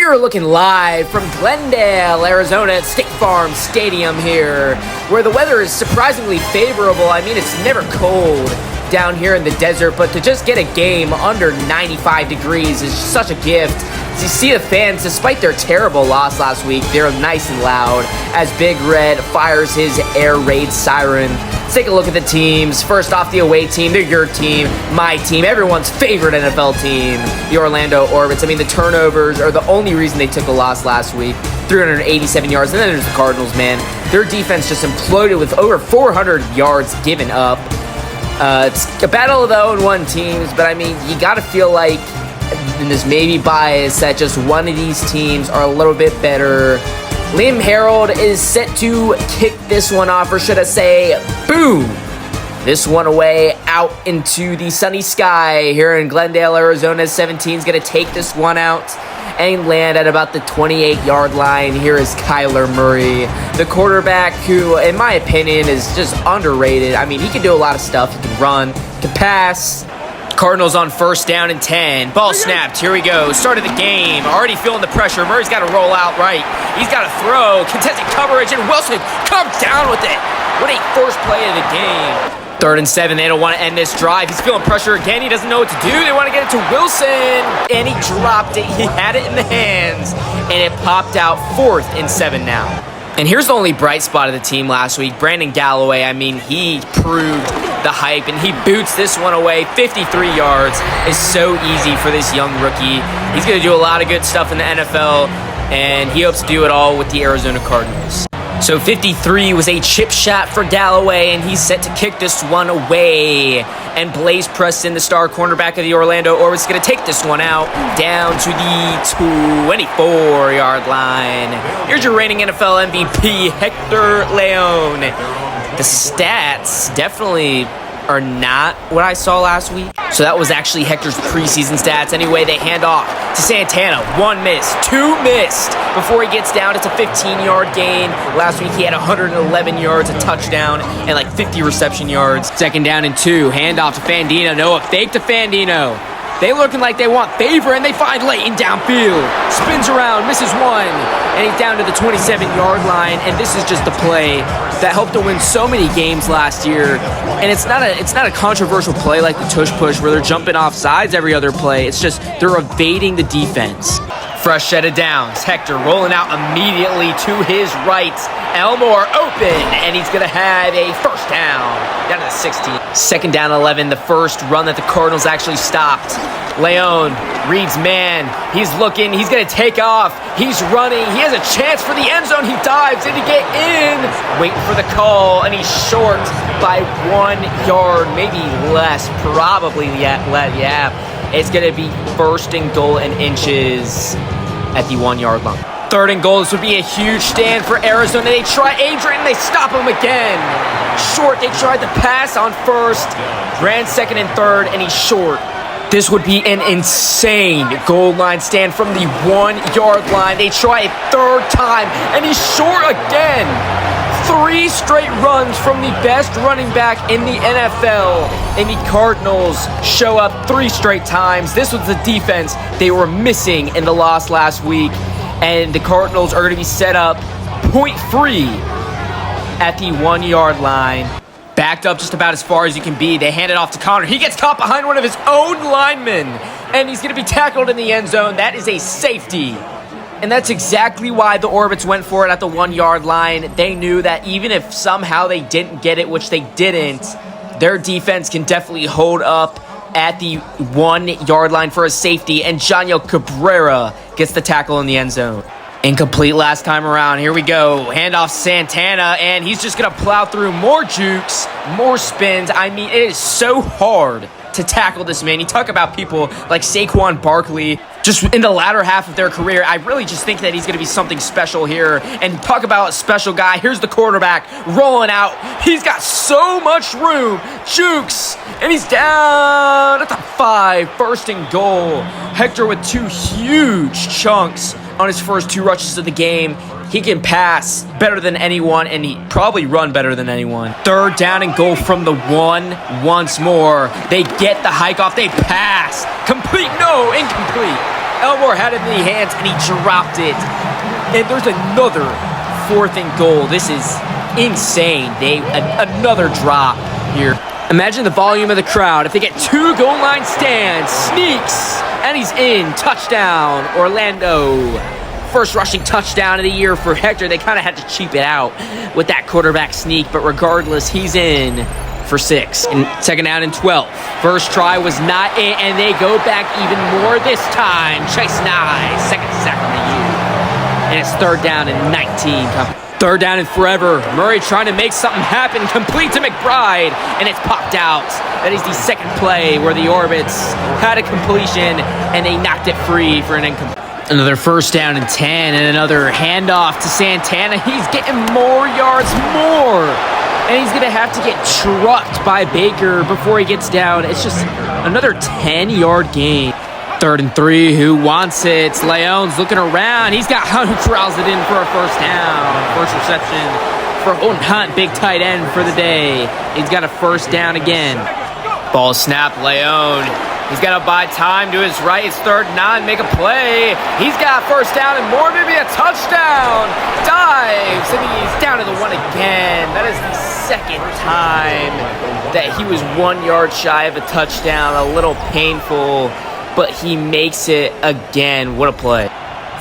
We're looking live from Glendale, Arizona at State Farm Stadium here, where the weather is surprisingly favorable. I mean, it's never cold down here in the desert, but to just get a game under 95 degrees is such a gift. As you see the fans, despite their terrible loss last week, they're nice and loud as Big Red fires his air raid siren. Let's take a look at the teams. First off, the away team. They're your team, my team, everyone's favorite NFL team, the Orlando Orbits. I mean, the turnovers are the only reason they took a loss last week. 387 yards. And then there's the Cardinals, man. Their defense just imploded with over 400 yards given up. It's a battle of the 0-1 teams, but I mean, you got to feel like, and there's maybe bias, that just one of these teams are a little bit better. Liam Harold is set to kick this one off, or should I say, boom! This one away out into the sunny sky here in Glendale, Arizona. 17 is going to take this one out and land at about the 28-yard line. Here is Kyler Murray, the quarterback who, in my opinion, is just underrated. I mean, he can do a lot of stuff. He can run, he can pass. Cardinals on first down and 10. Ball snapped. Here we go. Start of the game. Already feeling the pressure. Murray's got to roll out right. He's got to throw. Contested coverage, and Wilson comes down with it. What a first play of the game. 3rd and 7. They don't want to end this drive. He's feeling pressure again. He doesn't know what to do. They want to get it to Wilson. And he dropped it. He had it in the hands. And it popped out. 4th and 7 now. And here's the only bright spot of the team last week. Brandon Galloway, I mean, he proved the hype, and he boots this one away. 53 yards is so easy for this young rookie. He's going to do a lot of good stuff in the NFL, and he hopes to do it all with the Arizona Cardinals. So 53 was a chip shot for Galloway, and he's set to kick this one away. And Blaze Preston, the star cornerback of the Orlando Orbits, is going to take this one out down to the 24-yard line. Here's your reigning NFL MVP, Hector Leon. The stats definitely are not what I saw last week. So that was actually Hector's preseason stats. Anyway, they hand off to Santana. 1 miss, 2 missed before he gets down. It's a 15-yard gain. Last week he had 111 yards, a touchdown, and like 50 reception yards. 2nd down and 2. Hand off to Fandino. Noah fake to Fandino. They looking like they want favor, and they find Leighton downfield. Spins around, misses 1, and he's down to the 27-yard line. And this is just the play that helped to win so many games last year. And it's not a controversial play like the tush push where they're jumping off sides every other play. It's just they're evading the defense. Fresh set of downs. Hector rolling out immediately to his right. Elmore open, and he's going to have a first down to the 16. 2nd down 11, the first run that the Cardinals actually stopped. Leon reads man. He's looking. He's going to take off. He's running. He has a chance for the end zone. He dives in to get in. Waiting for the call, and he's short by 1 yard, maybe less, probably. Yeah. It's going to be 1st and goal and inches at the 1-yard line. 3rd and goal. This would be a huge stand for Arizona. They try Adrian, and they stop him again. Short. They tried the pass on 1st. Ran 2nd and 3rd, and he's short. This would be an insane goal line stand from the 1-yard line. They try a 3rd time, and he's short again. 3 straight runs from the best running back in the NFL, and the Cardinals show up 3 straight times. This was the defense they were missing in the loss last week, and the Cardinals are going to be set up point free at the 1-yard line. Backed up just about as far as you can be. They hand it off to Connor. He gets caught behind one of his own linemen, and he's going to be tackled in the end zone. That is a safety. And that's exactly why the Orbits went for it at the 1-yard line. They knew that even if somehow they didn't get it, which they didn't, their defense can definitely hold up at the 1-yard line for a safety. And Janiel Cabrera gets the tackle in the end zone. Incomplete last time around. Here we go. Handoff Santana, and he's just going to plow through more jukes, more spins. I mean, it is so hard to tackle this man. You talk about people like Saquon Barkley just in the latter half of their career. I really just think that he's going to be something special here. And talk about a special guy. Here's the quarterback rolling out. He's got so much room. Jukes. And he's down at the 5. 1st and goal. Hector with 2 huge chunks on his first 2 rushes of the game. He can pass better than anyone, and he probably run better than anyone. 3rd down and goal from the 1 once more. They get the hike off. They pass. Complete. No, incomplete. Elmore had it in the hands, and he dropped it. And there's another 4th and goal. This is insane. Another drop here. Imagine the volume of the crowd. If they get 2 goal line stands, sneaks, and he's in. Touchdown, Orlando. First rushing touchdown of the year for Hector. They kind of had to cheap it out with that quarterback sneak, but regardless, he's in for 6. And 2nd down and 12. First try was not in, and they go back even more this time. Chase Nye, 2nd sack of the year. And it's 3rd down and 19. 3rd down and forever. Murray trying to make something happen. Complete to McBride, and it's popped out. That is the 2nd play where the Orbits had a completion, and they knocked it free for an incomplete. Another 1st down and 10, and another handoff to Santana. He's getting more yards, and he's going to have to get trucked by Baker before he gets down. It's just another 10-yard gain. 3rd and 3, who wants it? Leon's looking around. He's got Hunt who corrals it in for a 1st down. First reception for Holton Hunt, big tight end for the day. He's got a 1st down again. Ball snap, Leon. He's got to buy time to his right. It's 3rd and 9. Make a play. He's got 1st down and more. Maybe a touchdown. Dives. And he's down to the 1 again. That is the 2nd time that he was 1 yard shy of a touchdown. A little painful, but he makes it again. What a play.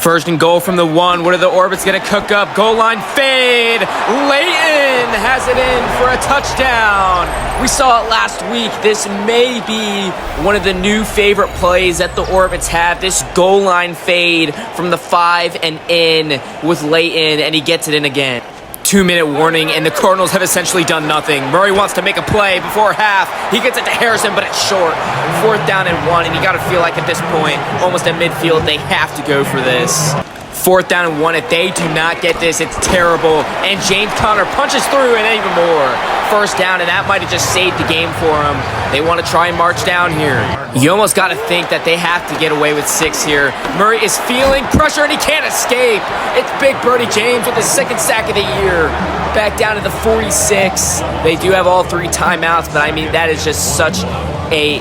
1st and goal from the 1. What are the Orbits going to cook up? Goal line fade. Leighton has it in for a touchdown. We saw it last week. This may be one of the new favorite plays that the Orbits have. This goal line fade from the 5 and in with Leighton, and he gets it in again. 2-minute warning, and the Cardinals have essentially done nothing. Murray wants to make a play before half. He gets it to Harrison, but it's short. 4th down and 1, and you got to feel like at this point, almost at midfield, they have to go for this. 4th down and 1. If they do not get this, it's terrible. And James Conner punches through, and even more. 1st down, and that might have just saved the game for them. They want to try and march down here. You almost got to think that they have to get away with 6 here. Murray is feeling pressure, and he can't escape. It's Big Birdie James with his 2nd sack of the year. Back down to the 46. They do have all 3 timeouts, but I mean, that is just such a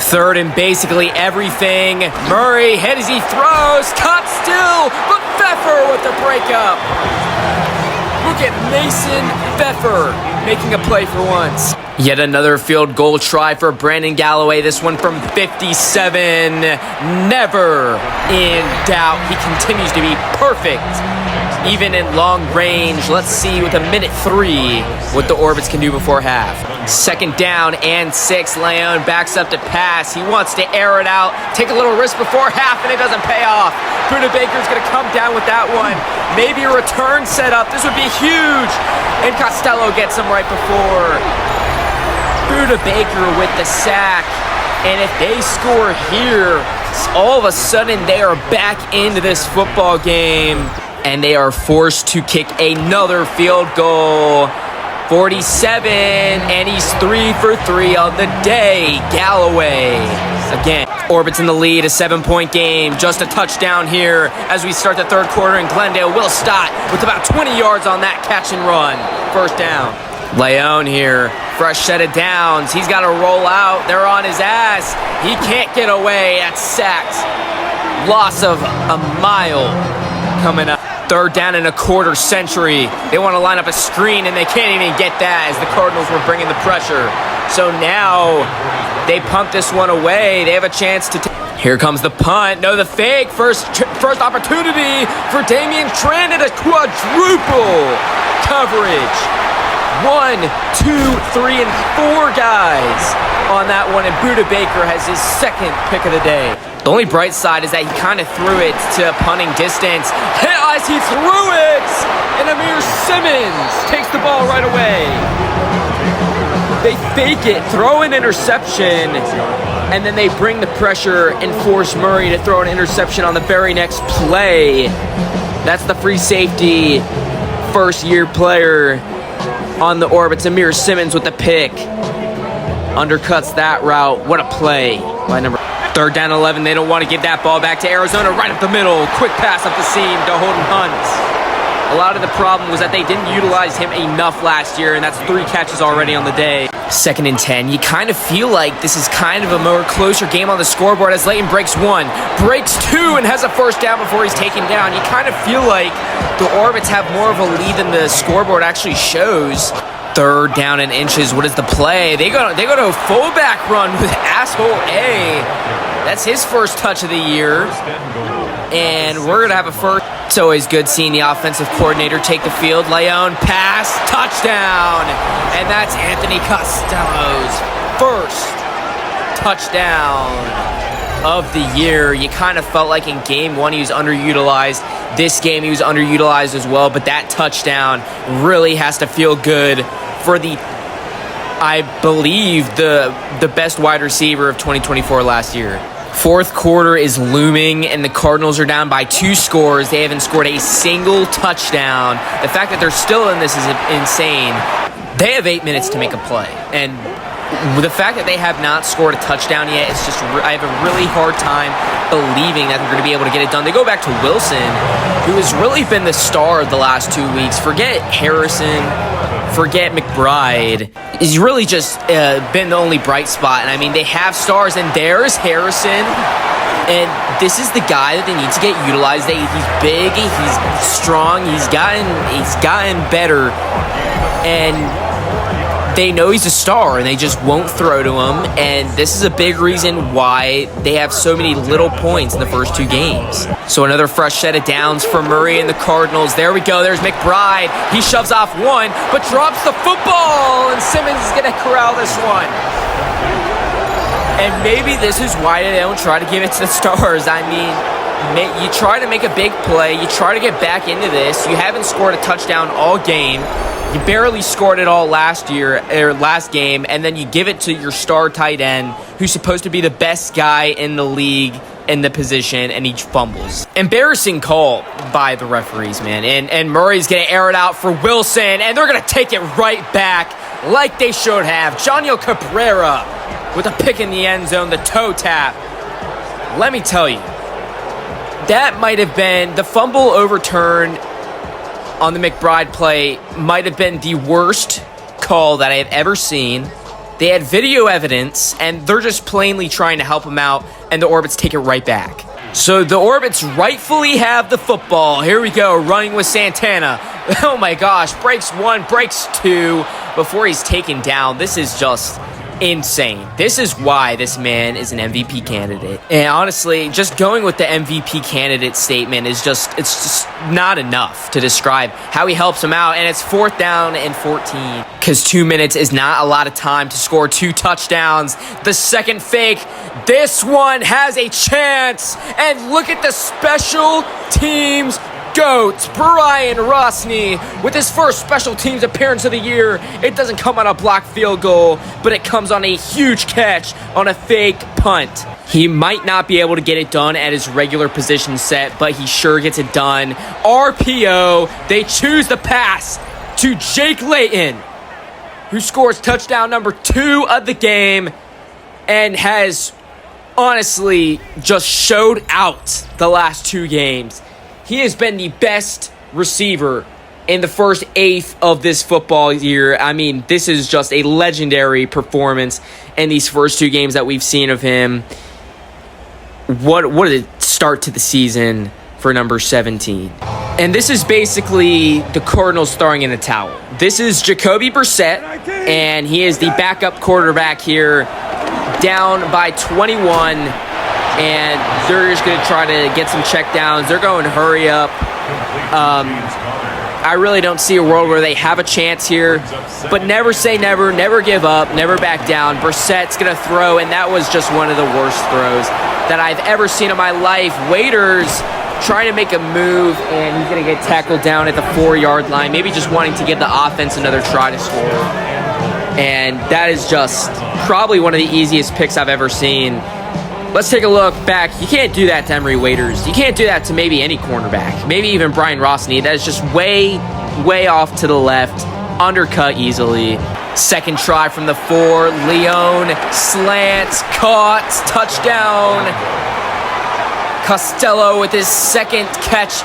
3rd and basically everything. Murray hit as he throws. Caught still, but Pfeffer with the breakup. Look at Mason Pfeffer making a play for once. Yet another field goal try for Brandon Galloway. This one from 57. Never in doubt. He continues to be perfect, even in long range. Let's see with a 1:03 what the Orbits can do before half. 2nd down and 6. Leon backs up to pass. He wants to air it out, take a little risk before half, and it doesn't pay off. Buda Baker's going to come down with that one. Maybe a return setup. This would be huge. And Costello gets him right before. Buda Baker with the sack. And if they score here, all of a sudden they are back into this football game. And they are forced to kick another field goal. 47, and he's 3 for 3 on the day. Galloway again. Orbits in the lead, a 7-point game. Just a touchdown here as we start the 3rd quarter, and Glendale will stop with about 20 yards on that catch and run. 1st down. Leon here, fresh set of downs. He's got to roll out. They're on his ass. He can't get away. That's sacked. Loss of a mile coming up. 3rd down and a quarter century. They want to line up a screen, and they can't even get that as the Cardinals were bringing the pressure. So now they punt this one away. They have a chance to here comes the punt. No, the fake. First opportunity for Damian Trent at a quadruple coverage. 1, 2, 3, and 4 guys on that one, and Buda Baker has his 2nd pick of the day. The only bright side is that he kind of threw it to punting distance. As he threw it, and Amir Simmons takes the ball right away. They fake it, throw an interception, and then they bring the pressure and force Murray to throw an interception on the very next play. That's the free safety, 1st-year player on the Orbits. Amir Simmons with the pick. Undercuts that route. What a play by number 3rd down 11. They don't want to give that ball back to Arizona. Right up the middle. Quick pass up the seam to Holton Hunt. A lot of the problem was that they didn't utilize him enough last year, and that's 3 catches already on the day. 2nd and 10. You kind of feel like this is kind of a more closer game on the scoreboard as Layton breaks 1, breaks 2, and has a first down before he's taken down. You kind of feel like the Orbits have more of a lead than the scoreboard actually shows. 3rd down and inches. What is the play? They go to a fullback run with asshole A. That's his first touch of the year. And we're going to have a first. It's always good seeing the offensive coordinator take the field. Leon, pass, touchdown. And that's Anthony Costello's first touchdown of the year. You kind of felt like in game 1 he was underutilized. This game he was underutilized as well, but that touchdown really has to feel good for I believe, the best wide receiver of 2024 last year. 4th quarter is looming, and the Cardinals are down by 2 scores. They haven't scored a single touchdown. The fact that they're still in this is insane. They have 8 minutes to make a play, and the fact that they have not scored a touchdown yet, it's just I have a really hard time believing that they're going to be able to get it done. They go back to Wilson, who has really been the star of the last 2 weeks. Forget Harrison, forget McBride. He's really just been the only bright spot. And I mean, they have stars, and there's Harrison. And this is the guy that they need to get utilized. He's big, he's strong, he's gotten better. And they know he's a star, and they just won't throw to him. And this is a big reason why they have so many little points in the first 2 games. So another fresh set of downs for Murray and the Cardinals. There we go. There's McBride. He shoves off 1, but drops the football. And Simmons is going to corral this one. And maybe this is why they don't try to give it to the stars. I mean, you try to make a big play. You try to get back into this. You haven't scored a touchdown all game. You barely scored it all last game, and then you give it to your star tight end, who's supposed to be the best guy in the league in the position, and he fumbles. Embarrassing call by the referees, man. And Murray's going to air it out for Wilson, and they're going to take it right back like they should have. Jonio Cabrera with a pick in the end zone, the toe tap. Let me tell you, that might have been the fumble overturned on the McBride play might have been the worst call that I have ever seen. They had video evidence, and they're just plainly trying to help him out, and the Orbits take it right back. So the Orbits rightfully have the football. Here we go, running with Santana. Oh my gosh, breaks 1, breaks 2 before he's taken down. This is just insane. This is why this man is an MVP candidate. And honestly, just going with the MVP candidate statement is it's just not enough to describe how he helps him out. And it's 4th down and 14. Because 2 minutes is not a lot of time to score 2 touchdowns. The second fake, this one has a chance. And look at the special teams GOAT, Brian Rosny, with his first special teams appearance of the year. It doesn't come on a blocked field goal, but it comes on a huge catch on a fake punt. He might not be able to get it done at his regular position set, but he sure gets it done. RPO, they choose the pass to Jake Layton, who scores touchdown number 2 of the game and has honestly just showed out the last 2 games. He has been the best receiver in the first 1/8 of this football year. I mean, this is just a legendary performance in these first 2 games that we've seen of him. What a start to the season for number 17. And this is basically the Cardinals throwing in the towel. This is Jacoby Brissett, and he is the backup quarterback here, down by 21. And they're just going to try to get some checkdowns. They're going to hurry up. I really don't see a world where they have a chance here. But never say never. Never give up. Never back down. Brissett's going to throw, and that was just one of the worst throws that I've ever seen in my life. Waiters trying to make a move, and he's going to get tackled down at the 4-yard line. Maybe just wanting to give the offense another try to score. And that is just probably one of the easiest picks I've ever seen. Let's take a look back. You can't do that to Emery Waiters. You can't do that to maybe any cornerback. Maybe even Brian Rosny. That is just way, way off to the left. Undercut easily. Second try from the 4. Leon slants, caught, touchdown. Costello with his second catch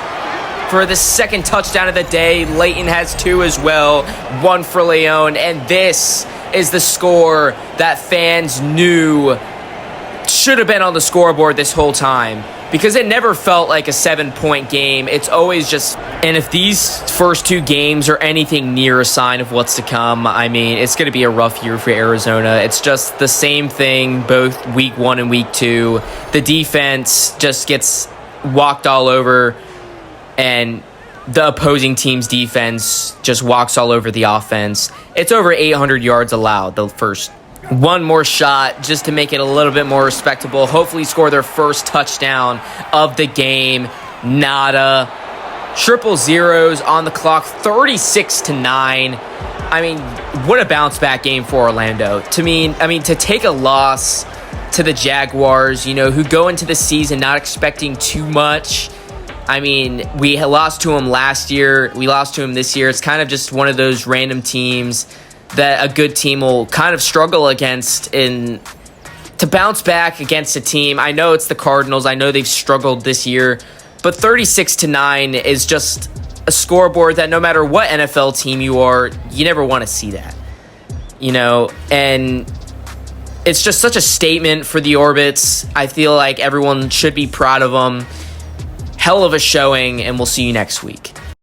for the second touchdown of the day. Leighton has 2 as well, 1 for Leon, and this is the score that fans knew should have been on the scoreboard this whole time, because it never felt like a 7-point game. It's always just, and if these first 2 games are anything near a sign of what's to come, I mean, it's going to be a rough year for Arizona. It's just the same thing both week 1 and week 2. The defense just gets walked all over, and the opposing team's defense just walks all over the offense. It's over 800 yards allowed the first. One more shot just to make it a little bit more respectable. Hopefully score their first touchdown of the game. Nada. Triple zeros on the clock. 36-9. I mean, what a bounce back game for Orlando. To take a loss to the Jaguars, who go into the season not expecting too much. I mean, we lost to them last year. We lost to them this year. It's kind of just one of those random teams that a good team will kind of struggle against to bounce back against a team. I know it's the Cardinals. I know they've struggled this year. But 36-9 is just a scoreboard that no matter what NFL team you are, you never want to see that. And it's just such a statement for the Orbits. I feel like everyone should be proud of them. Hell of a showing, and we'll see you next week.